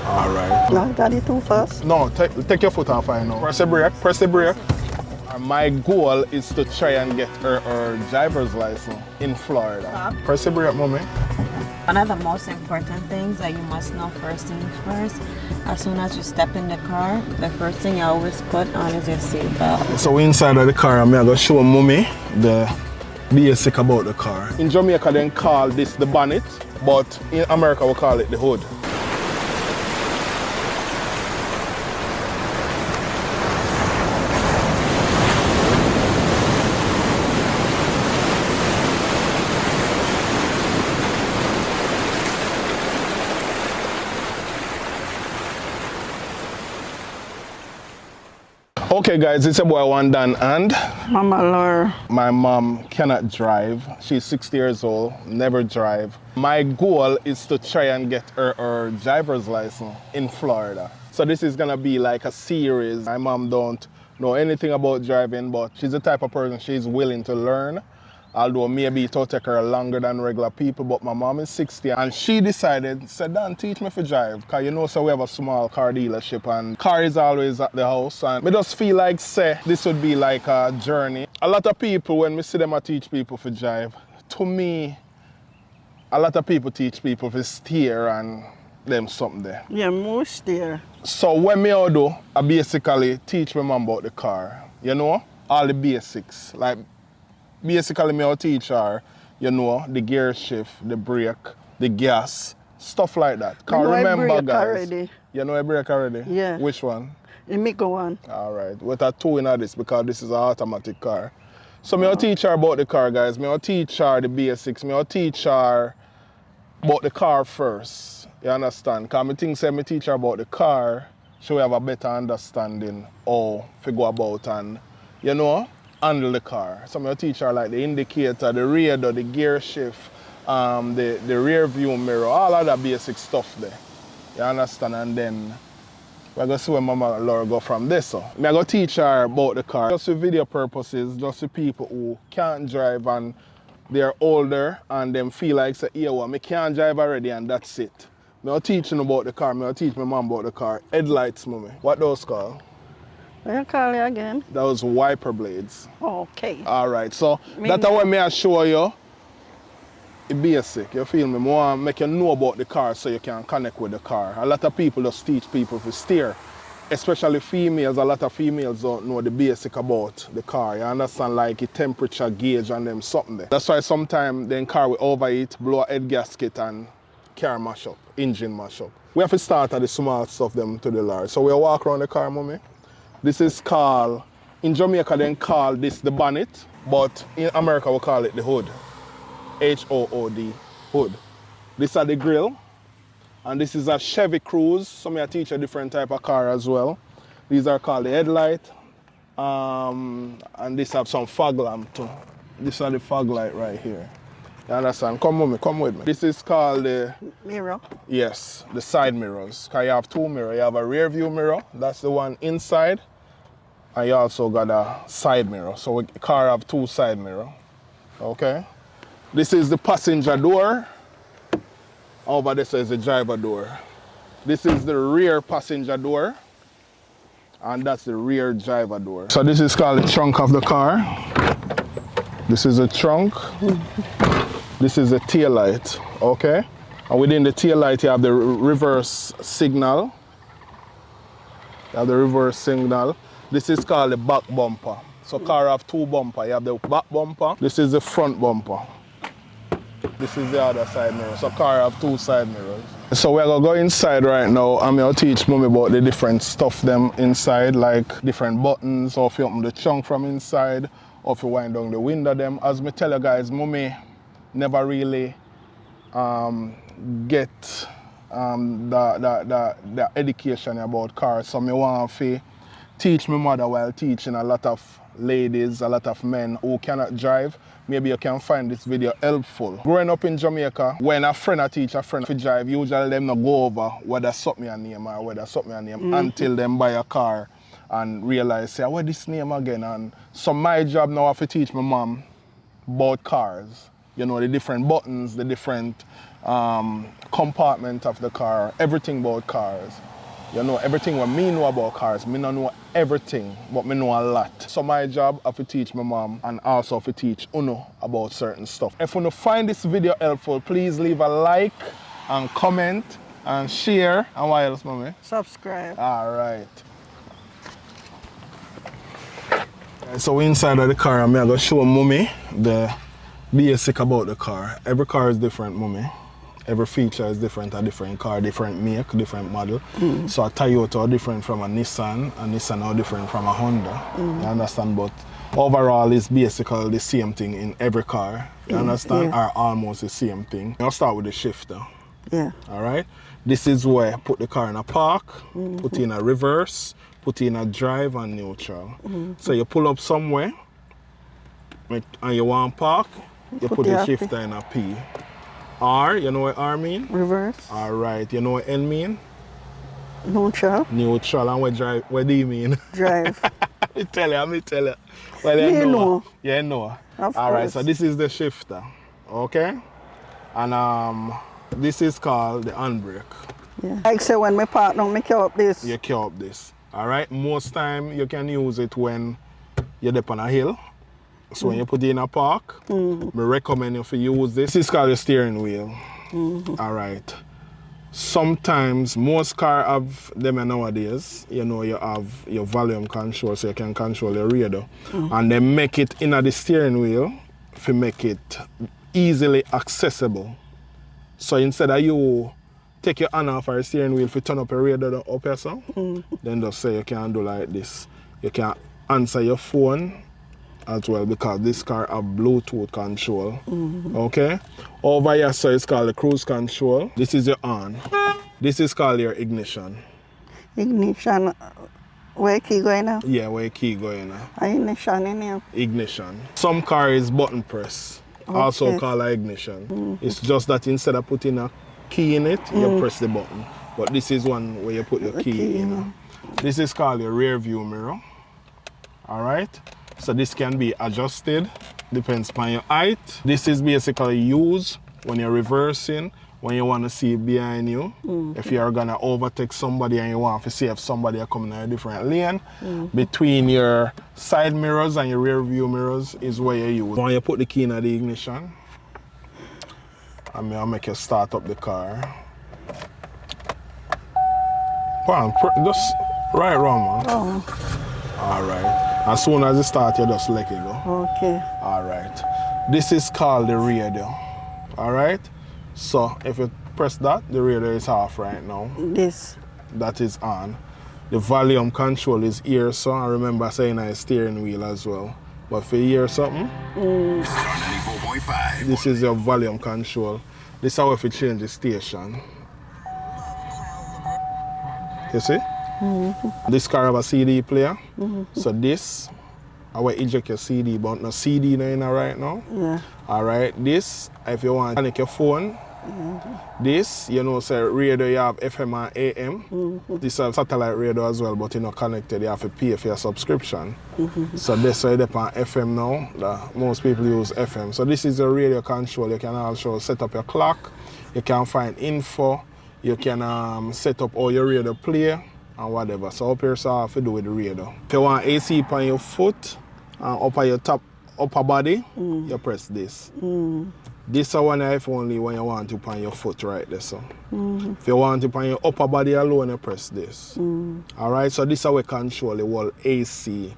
All right. No, got it too fast. No, take your foot off, I know. Press the brake, press the brake. My goal is to try and get her driver's license in Florida. Press the brake, mommy. One of the most important things that you must know first things first, as soon as you step in the car, the first thing you always put on is your seatbelt. So we inside of the car and I'm going to show mommy the basic about the car. In Jamaica they call this the bonnet, but in America we call it the hood. Okay guys, it's your boy One Dan and Mama Laura. my mom cannot drive. She's 60 years old, never drive. My goal is to try and get her driver's license in Florida. So this is gonna be like a series. My mom don't know anything about driving, but she's the type of person she's willing to learn. Although maybe it'll take her longer than regular people, but my mom is 60 and she decided, said, Dan, teach me to drive. Cause you know, so we have a small car dealership and car is always at the house. And I just feel like, say, this would be like a journey. A lot of people, when we see them, I teach people to drive. To me, a lot of people teach people to steer and them something there. Yeah, more steer. So what me I do, I basically teach my mom about the car. You know, all the basics. Like, basically, me I'll teach her, you know, the gear shift, the brake, the gas, stuff like that. Can't remember, guys. Already. You know a brake already? Yeah. Which one? The Miko one. All right. With a two in this because this is an automatic car. So me I'll teach her about the car, guys. Me I'll teach her the basics. Me I'll teach her about the car first. You understand? Because I think say me teach her about the car, she will have a better understanding how to go about and, you know, handle the car. Some of your teach her like the indicator, the radar, the gear shift, the rear view mirror, all of that basic stuff there. You understand? And then we're going to see where Mama Laura go from this. So I'm going to teach her about the car. Just for video purposes, just for people who can't drive and they're older and them feel like, say, yeah, well, I can't drive already and that's it. I'm teaching about the car. I'm teach my mom about the car. Headlights, mommy. What those called? What you call it again? Those wiper blades. Okay. All right, so that's what I show you. It's basic, you feel me? I want to make you know about the car so you can connect with the car. A lot of people just teach people to steer, especially females. A lot of females don't know the basic about the car. You understand, like the temperature gauge and them something there. That's why sometimes the car will overheat, blow a head gasket and car mash up, engine mash up. We have to start at the small stuff them to the large. So we'll walk around the car, mommy. This is called, in Jamaica they call this the bonnet, but in America we call it the hood. H-O-O-D, hood. This is the grill, and this is a Chevy Cruze. Some of you teach a different type of car as well. These are called the headlight, and this have some fog lamp too. This is the fog light right here. You understand? Come with me, come with me. This is called the Mirror. Yes, the side mirrors. Because you have two mirrors. You have a rear view mirror, that's the one inside. And you also got a side mirror. So the car have two side mirrors. Okay. This is the passenger door. Over this is the driver door. This is the rear passenger door. And that's the rear driver door. So this is called the trunk of the car. This is the trunk. This is the tail light, okay? And within the tail light, you have the reverse signal. You have the reverse signal. This is called the back bumper. So car have two bumpers. You have the back bumper. This is the front bumper. This is the other side mirror. So car have two side mirrors. So we're gonna go inside right now and I'll teach mommy about the different stuff them inside, like different buttons, or if you open the trunk from inside, or if you wind down the window them. As me tell you guys, mommy never really get the education about cars. So me want to teach my mother while teaching a lot of ladies, a lot of men who cannot drive. Maybe you can find this video helpful. Growing up in Jamaica, when a friend teach a friend to drive, usually them not go over whether something a name or whether something a name until them buy a car and realize, say, what this name again? And so my job now is to teach my mom about cars. You know, the different buttons, the different compartment of the car, everything about cars. You know, everything what me know about cars. Me don't know everything, but me know a lot. So my job is to teach my mom and also to teach Uno about certain stuff. If you find this video helpful, please leave a like and comment and share. And what else, mommy? Subscribe. All right. So inside of the car, I'm going to show mommy the basic about the car. Every car is different, mommy. Every feature is different, a different car, different make, different model. So a Toyota are different from a Nissan are different from a Honda. You understand? But overall, it's basically the same thing in every car. You understand? Yeah. Or almost the same thing. I'll start with the shifter. Yeah. All right? This is where I put the car in a park, put in a reverse, put in a drive and neutral. So you pull up somewhere and you want to park, you put the shifter in a P. R, you know what R mean? Reverse. All right, you know what N mean? Neutral. Neutral, and what do you mean? Drive. me tell you. Well, you know. Yeah, know. All right, so this is the shifter, okay? And this is called the handbrake. Yeah. Like say when me park down, me cue up this. You cue up this, all right? Most time you can use it when you're up on a hill. So when you put it in a park, I recommend you to use this. This is called the steering wheel. All right. Sometimes, most cars have them nowadays, you know, you have your volume control so you can control your radio. And they make it in the steering wheel to make it easily accessible. So instead of you take your hand off our steering wheel to turn up your radio up here, so, then just say you can do like this. You can answer your phone as well because this car have Bluetooth control. Okay? Over here, so it's called the cruise control. This is your on. This is called your ignition. Ignition. Where key going now? Yeah, where key going now. Ignition in here. Ignition. Some car is button press, also called a ignition. It's just that instead of putting a key in it, you press the button. But this is one where you put your key in. This is called your rear view mirror. All right? So this can be adjusted, depends upon your height. This is basically used when you're reversing, when you want to see behind you. If you're gonna overtake somebody and you want to see if somebody are coming in a different lane. Between your side mirrors and your rear view mirrors is where you use. When you put the key in the ignition, I'll make you start up the car. Wow, just right round, man. All right. As soon as you start, you just let it go. Okay. All right. This is called the radio. All right. So if you press that, the radio is off right now. This. That is on. The volume control is here, so I remember saying a steering wheel as well. But if you hear something, this is your volume control. This is how if you change the station. You see? This car have a CD player. So this, I will eject your CD, but no CD in right now. Yeah. All right. This, if you want to connect your phone. This, you know, say radio, you have FM and AM. This is satellite radio as well, but you're not connected. You have to pay for your subscription. So this is on FM now. Most people use FM. So this is a radio control. You can also set up your clock. You can find info. You can set up all your radio play and whatever. So up here, so I have to do with the radio. If you want AC on your foot and up on your upper body, you press this. This is one if only when you want to on your foot right there. So. If you want to on your upper body alone, you press this. All right, so this is how we control the whole AC,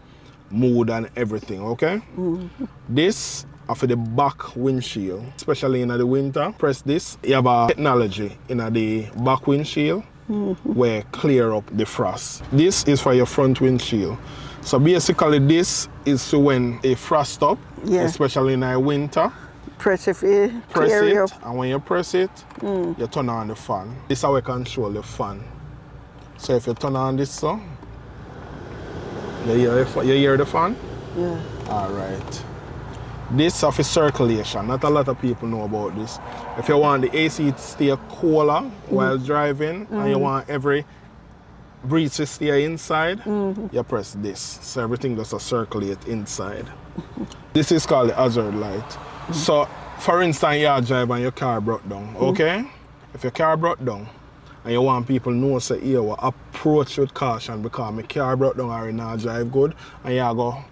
mood and everything, okay? This for the back windshield, especially in the winter. Press this. You have a technology in the back windshield where clear up the frost. This is for your front windshield. So basically this is when a frost up, especially in the winter. Press it, press clear it, up. and when you press it, you turn on the fan. This is how we control the fan. So if you turn on this, so you hear the fan? Yeah. All right. This is for circulation. Not a lot of people know about this. If you want the AC to stay cooler while driving, and you want every breeze to stay inside, you press this. So everything just circulate inside. This is called the hazard light. So For instance, you drive and your car broke down, okay? If your car broke down and you want people to know, say, here, approach with caution because my car broke down or not drive good, and you go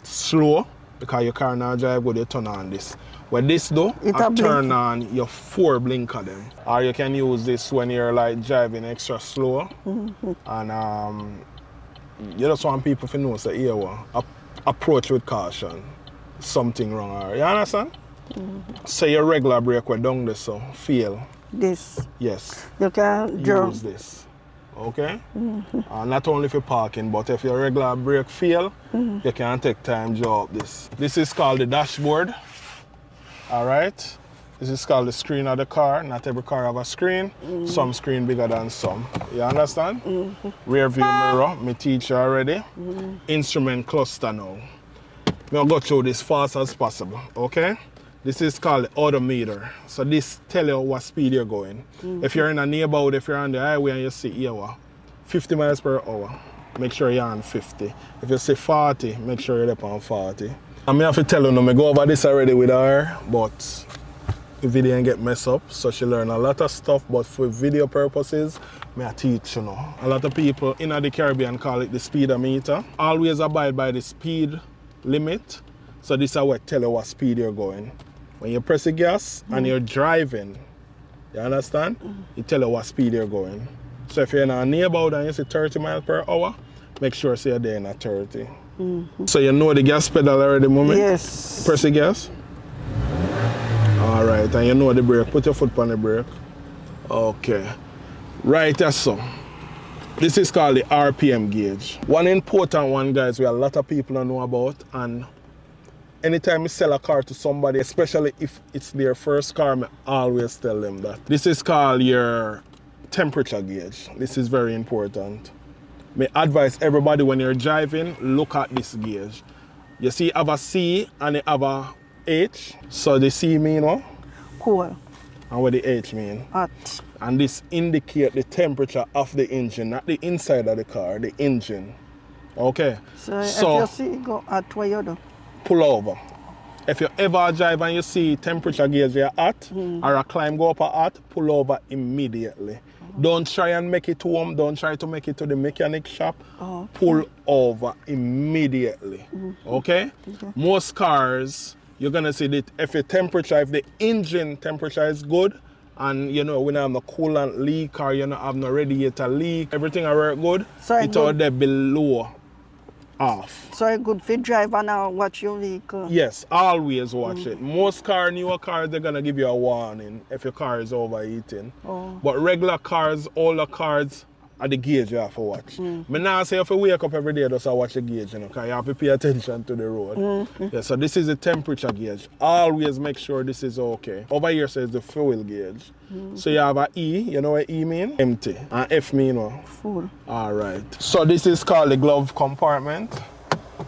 slow because your car not drive good, you turn on this. What this do, I turn on your 4 blinker them. Or you can use this when you're like driving extra slow. And you just want people to know, say, here, approach with caution. Something wrong, or you understand? So your regular brake went down this, so feel. This. Yes. You can use this. Okay? Not only for parking, but if your regular brake fail, you can take time to drop this. This is called the dashboard. Alright? This is called the screen of the car. Not every car have a screen. Some screen bigger than some. You understand? Rear view mirror, me teach you already. Instrument cluster now. We'll go through this fast as possible, okay? This is called the odometer. So this tell you what speed you're going. If you're in a neighborhood, if you're on the highway and you see here, 50 miles per hour, make sure you're on 50. If you see 40, make sure you're up on 40. And I have to tell you, I go over this already with her, but the video didn't get messed up, so she learned a lot of stuff, but for video purposes, I teach, A lot of people in the Caribbean call it the speedometer. Always abide by the speed limit. So this is what tell you what speed you're going. When you press the gas and you're driving, you understand? It tell you what speed you're going. So if you're in a neighborhood and you see 30 miles per hour, make sure you're there in a 30. So you know the gas pedal already, mommy? Yes. Press the gas. All right, and you know the brake. Put your foot on the brake. Okay. Right, that's so. This is called the RPM gauge. One important one, guys, where a lot of people don't know about, and anytime you sell a car to somebody, especially if it's their first car, I always tell them that. This is called your temperature gauge. This is very important. I advise everybody when you're driving, look at this gauge. You see, you have a C and you have a H. So the C mean what? Cool. And what the H mean? Hot. And this indicates the temperature of the engine, not the inside of the car, the engine. Okay? So if you see it go hot, what you do? Pull over. If you ever drive and you see temperature gauge you're hot, or a climb go up a hot, pull over immediately. Don't try and make it home. Don't try to make it to the mechanic shop. Pull over immediately. Okay? Most cars, you're gonna see that if the engine temperature is good, and we don't have no coolant leak or you don't have no radiator leak, everything are good, so it's all there below off. So it's good for driver now watch your vehicle? Yes, always watch it. Most newer cars, they're gonna give you a warning if your car is overheating. But regular cars, older cars, are the gauge you have to watch. I now say if you wake up every day, just watch the gauge, because you have to pay attention to the road. Yeah, so this is the temperature gauge. Always make sure this is okay. Over here says the fuel gauge. So you have a E, you know what E mean? Empty. And F mean what? Full. All right. So this is called the glove compartment.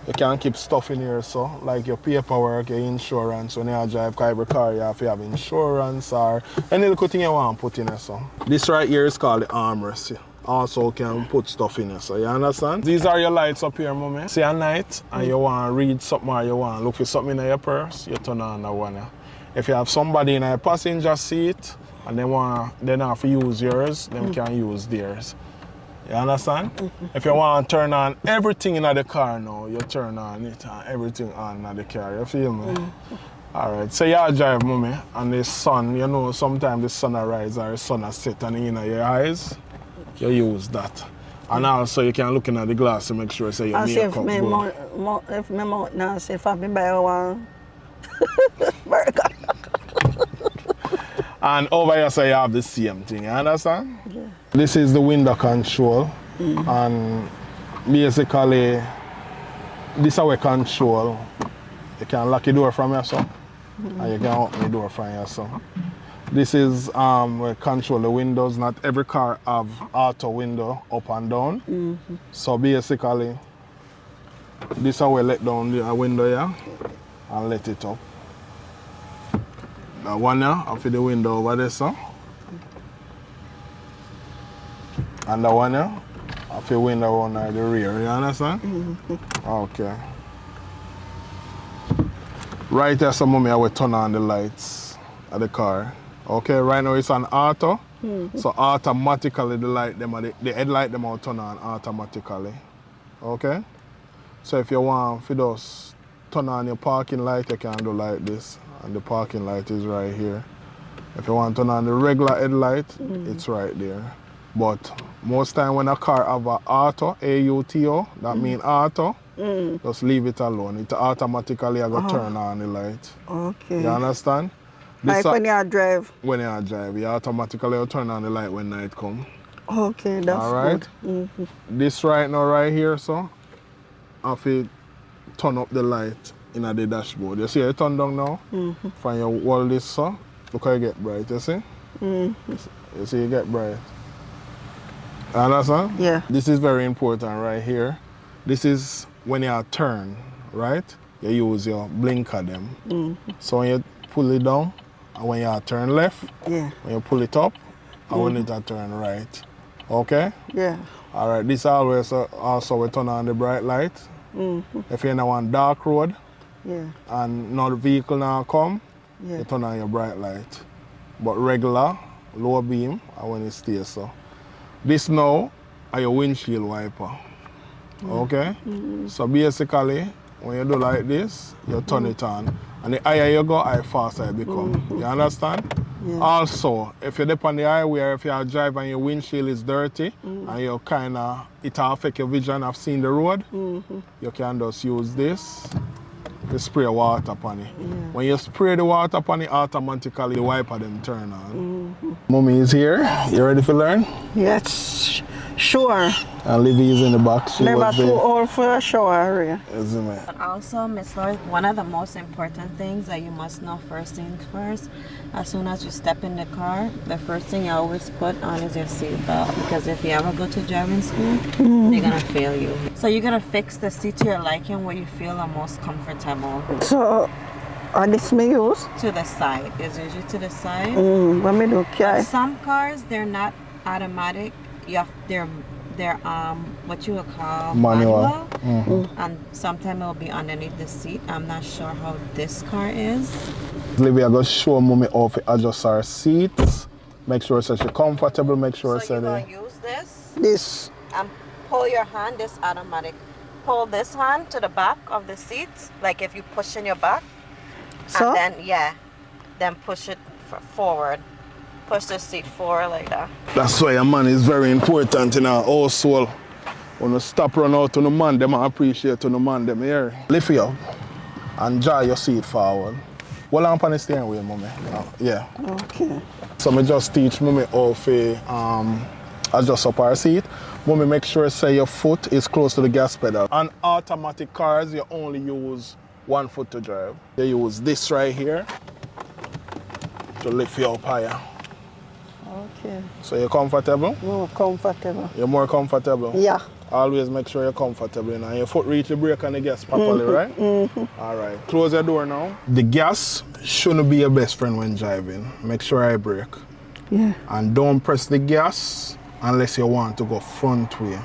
You can keep stuff in here, so like your paperwork, your insurance. When you drive every car, you have to have insurance or any little thing you want to put in there. So this right here is called the armrest. Also can put stuff in here, so you understand? These are your lights up here, mommy. See at night and you want to read something or you want to look for something in your purse, you turn on that one. If you have somebody in a passenger seat and they have to use yours, they can use theirs. You understand? If you want to turn on everything in the car now, you turn on it and everything on in the car. You feel me? All right, so you drive, mommy, and the sun, sometimes the sun rise or the sun set on your eyes. You use that. And also you can look in at the glass to make sure say your makeup good. If my mouth now say if I buy one burger. And over here so you have the same thing, you understand? Yeah. This is the window control. And basically this is how we control. You can lock the door from yourself and you can open the door from yourself. This is we control the windows. Not every car have auto window up and down. So basically, this is how we let down the window here and let it up. The one here, after the window over there, so. And the one here, after the window on the rear, you understand? Okay. Right there, so mommy, I will turn on the lights of the car. Okay, right now it's on auto. So automatically the headlight them will turn on automatically. Okay? So if you want to just turn on your parking light, you can do like this. And the parking light is right here. If you want to turn on the regular headlight, it's right there. But most time when a car have a auto, A-U-T-O, that means auto, just leave it alone. It automatically going to turn on the light. Okay. You understand? Like when you drive. When you drive, you automatically will turn on the light when night come. Okay, that's all right? good. This right now, right here, so, I have to turn up the light in the dashboard. You see it turn down now? From your wall this, so, look how you get bright, you see? You see you get bright. You understand? Yeah. This is very important right here. This is when you turn, right? You use your blinker them. So when you pull it down, and when you turn left, when you pull it up, and when it turn right. Okay? Yeah. All right, this always also we turn on the bright light. If you're in one dark road and no vehicle now come, you turn on your bright light. But regular, low beam, and when it stays so. This now are your windshield wiper. Okay? So basically, when you do like this, you turn it on. And the higher you go, the faster it become. You understand? Yeah. Also, if you're up on the highway or if you drive and your windshield is dirty and you it affect your vision of seeing the road, you can just use this to spray water upon it. When you spray the water upon it, automatically the wiper them turn on. Mommy is here. You ready to learn? Yes, sure. And Livy's in the back. She Never was too there. old for a shower area. Isn't it? But also, Miss Lord, one of the most important things that you must know first things first, as soon as you step in the car, the first thing you always put on is your seatbelt. Because if you ever go to driving school, they're going to fail you. So you're going to fix the seat to your liking where you feel the most comfortable. So, this me use? To the side. It's usually to the side. Let me do okay. Some cars, they're not automatic. You have, they're what you would call manual. And sometimes it'll be underneath the seat. I'm not sure how this car is. Livy, I'm going to show mommy how to adjust our seats. Make sure she's comfortable. Make sure so you're going to use this. This. And pull your hand, this automatic. Pull this hand to the back of the seat, like if you push in your back. So? And then, then push it forward. Push the seat forward like that. That's why a man is very important in our household. When you stop run out to the man, them appreciate to the man them here. Lift you up and draw your seat forward. Hold on upon the steering wheel, mommy. Yeah. Okay. So I just teach mommy how to adjust up our seat. Mommy, make sure say your foot is close to the gas pedal. On automatic cars, you only use one foot to drive. You use this right here to lift you up higher. Okay. So you're comfortable? More comfortable. You're more comfortable? Yeah. Always make sure you're comfortable and your foot reach the brake and the gas properly, right? All right. Close your door now. The gas shouldn't be your best friend when driving. Make sure I brake. Yeah. And don't press the gas unless you want to go front way.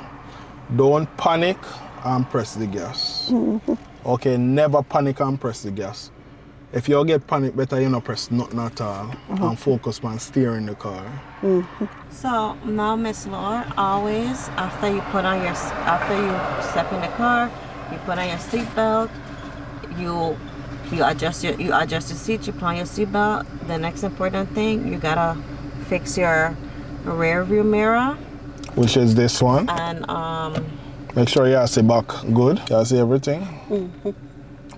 Don't panic and press the gas. Okay, never panic and press the gas. If you get panic, better you not press nothing at all and focus on steering the car. So now, Miss Laura, always after you step in the car, you put on your seatbelt, you adjust your seat, you put on your seatbelt. The next important thing, you gotta fix your rear view mirror. Which is this one. And make sure you see back good. You see everything.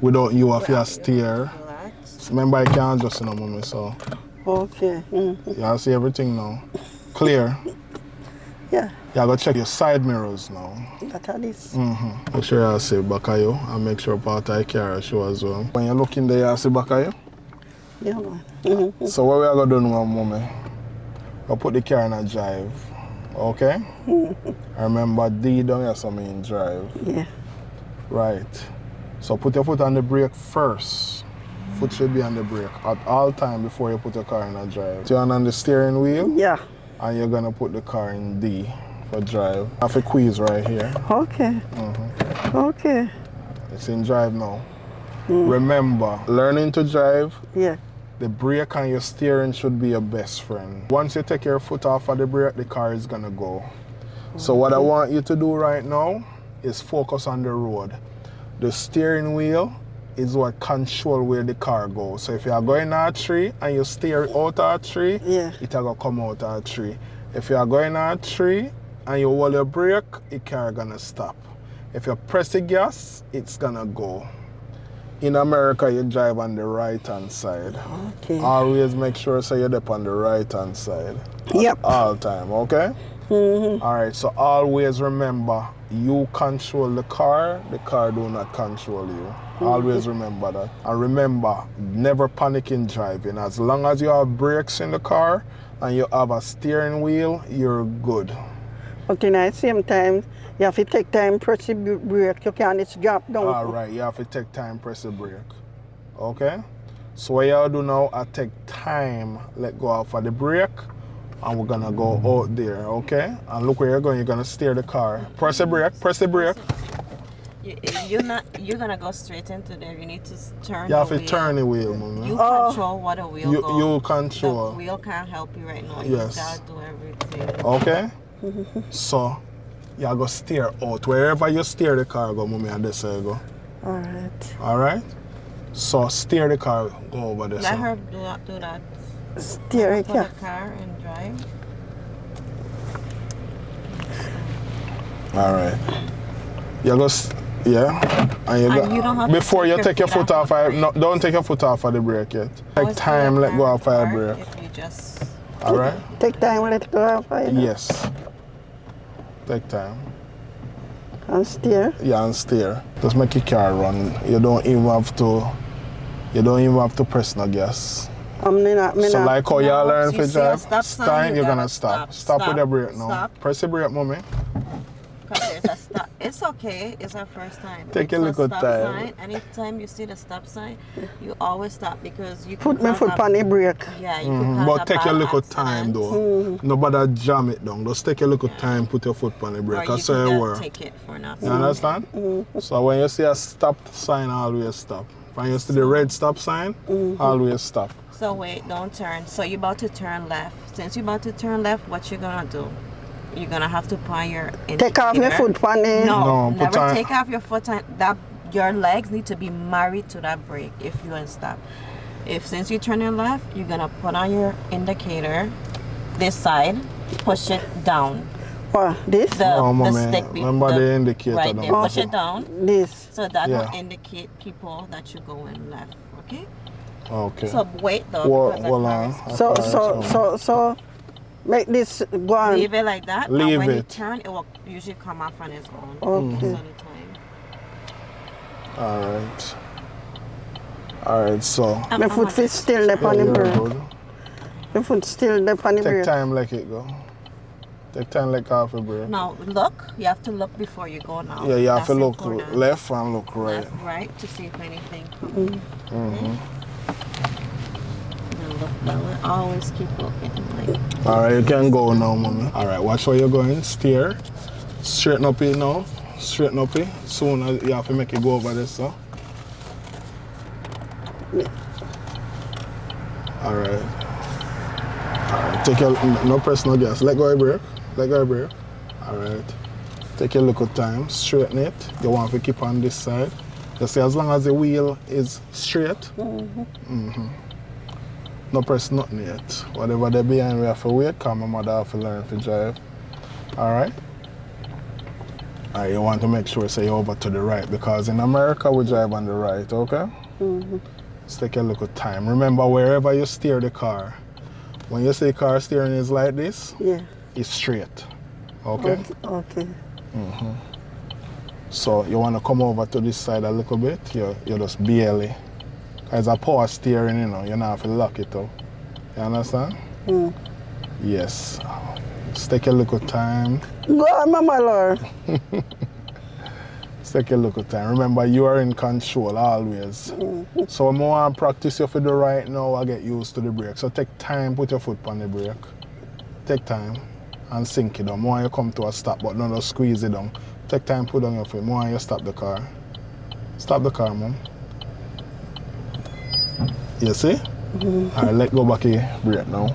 Without you have your steer. Remember, I can't adjust no mommy, so. Okay. You see everything now. Clear. Yeah. You gotta check your side mirrors now. That are this. Make sure you see back of you and make sure part of the car show as well. When you look in there, you see back of you. Yeah, man. So what we are gonna do now, mommy? We'll put the car in a drive. Okay? Remember, D down here, so mean drive. Yeah. Right. So put your foot on the brake first. Foot should be on the brake at all time before you put your car in a drive. You're on the steering wheel. Yeah. And you're gonna put the car in D for drive. I have a quiz right here. Okay. Okay. It's in drive now. Remember, learning to drive, Yeah. the brake and your steering should be your best friend. Once you take your foot off of the brake, the car is gonna go. So what I want you to do right now is focus on the road. The steering wheel is what control where the car goes. So if you are going at a tree and you steer out of a tree, Yeah. it will come out of a tree. If you are going at a tree and you hold your brake, the car gonna stop. If you press the gas, it's gonna go. In America, you drive on the right-hand side. Okay. Always make sure so you're up on the right-hand side. Yep. All time, okay? All right, so always remember, you control the car do not control you. Always remember that. And remember, never panic in driving. As long as you have brakes in the car and you have a steering wheel, you're good. But in the same time, you have to take time, press the brake. You can't just drop down. All right, you have to take time, press the brake. Okay? So what you do now, I take time, let go off of the brake, and we're gonna go out there, okay? And look where you're going, you're gonna steer the car. Press the brake, press the brake. You're gonna go straight into there. You need to turn. You have the to wheel. turn the wheel, man. You control what the wheel goes. You control. The wheel can't help you right now. Yes. You gotta do everything. Okay? So, you go steer out. Wherever you steer the car, go, mommy, and this way you go. All right. All right? So, steer the car, go over this. Let her do that. Steer it, Put yeah. the car and drive. All right. You go, yeah. And you And you don't have to before you take your foot off, of the no, don't take your foot off of the brake yet. Take Always time, put let your go car off of the park brake. If you just All right? Take time, let it go off. Yes. Take time. And steer. Yeah, and steer. Just make your car run. You don't even have to press no gas. So like how you No, learn so to you see a drive, stop sign, you're you gonna gotta stop. stop. Stop with the brake now. Stop. Press the brake, mommy. Because there's a stop. It's okay. It's our first time. Take It's a little stop time. Sign. Anytime you see the stop sign, you always stop because you Put can my cause foot a- on the brake. Yeah, you can cause But a take your bad little accident. time though. Nobody jam it down. Just take your little time, put your foot on the Or brake. you I say can you just were. take it for nothing. You understand? So when you see a stop sign, always stop. When you see the red stop sign, always stop. So wait, don't turn. So you're about to turn left. Since you're about to turn left, what you're gonna do? You're gonna have to put your indicator. Take off your foot on the... No, No, put never on- take off your foot on that. Your legs need to be married to that brake if you want to stop. If since you turn in left, you're gonna put on your indicator. This side, push it down. What, this? The mommy, stick. remember the indicator Right down there. Push there. it down This. so that Yeah. will indicate people that you're going left. Okay. Okay. So wait though. Hold because the hold car on. is- So, make this go on. Leave it like that. Leave and when you it. turn, it will usually come off on its own. Okay. Most of the time. All right, so My foot fit still up on the you're brake. good. My foot still up on the Take brake. time, let it go. Take time, let off the brake. Now look. You have to look before you go now. Yeah, you have That's to look important. left and look right. Left, right to see if anything comes. And look that way. Always keep looking. Like, All right, you can go now, mommy. All right, watch where you're going. Steer. Straighten up it now. Straighten up it. Soon as you have to make it go over this, so. All right. All right. Take your no press no gas. Let go of your brake. Let go of your brake. All right. Take your little time. Straighten it. You want to keep on this side. You see, as long as the wheel is straight. No press nothing yet. Whatever they behind, we have to wait. Cause my mother have to learn to drive. All right. All right. You want to make sure say you're over to the right because in America we drive on the right. Okay. Just take a little time. Remember, wherever you steer the car, when you say car steering is like this, Yeah. it's straight. Okay? Okay. So you want to come over to this side a little bit, you just barely. Because a power steering, you know, you don't have to lock it up. You understand? Yes. Just take a little time. Go on, Mama Lord. Just take a little time. Remember, you are in control always. So when I want to practice you for the right now, I get used to the brake. So take time, put your foot on the brake. Take time and sink it down. More you come to a stop, but don't just squeeze it down. Take time, put down your foot. More you stop the car. Stop the car, mom. You see? Alright, let go back here, brake now.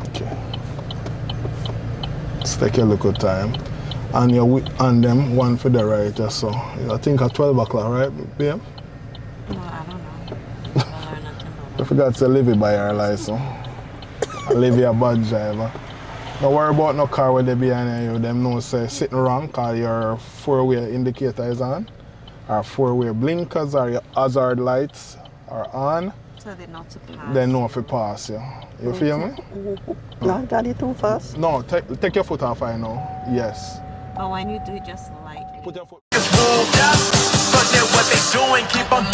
Okay. Let's take a look at time. And you and them one for the right just so. I think at 12 o'clock, right, babe? No, I don't know. I don't learn nothing about I forgot to leave it by your license. I leave you a bad driver. Don't worry about no car where they behind you. Them know say sitting wrong because your four-way indicator is on. Or four-way blinkers or your hazard lights are on. So they know to pass. They know if it pass you. You feel me? No, got it too fast. No, take your foot off I know. Yes. But when you do it, just lightly. Put your foot. But then what they doing, keep on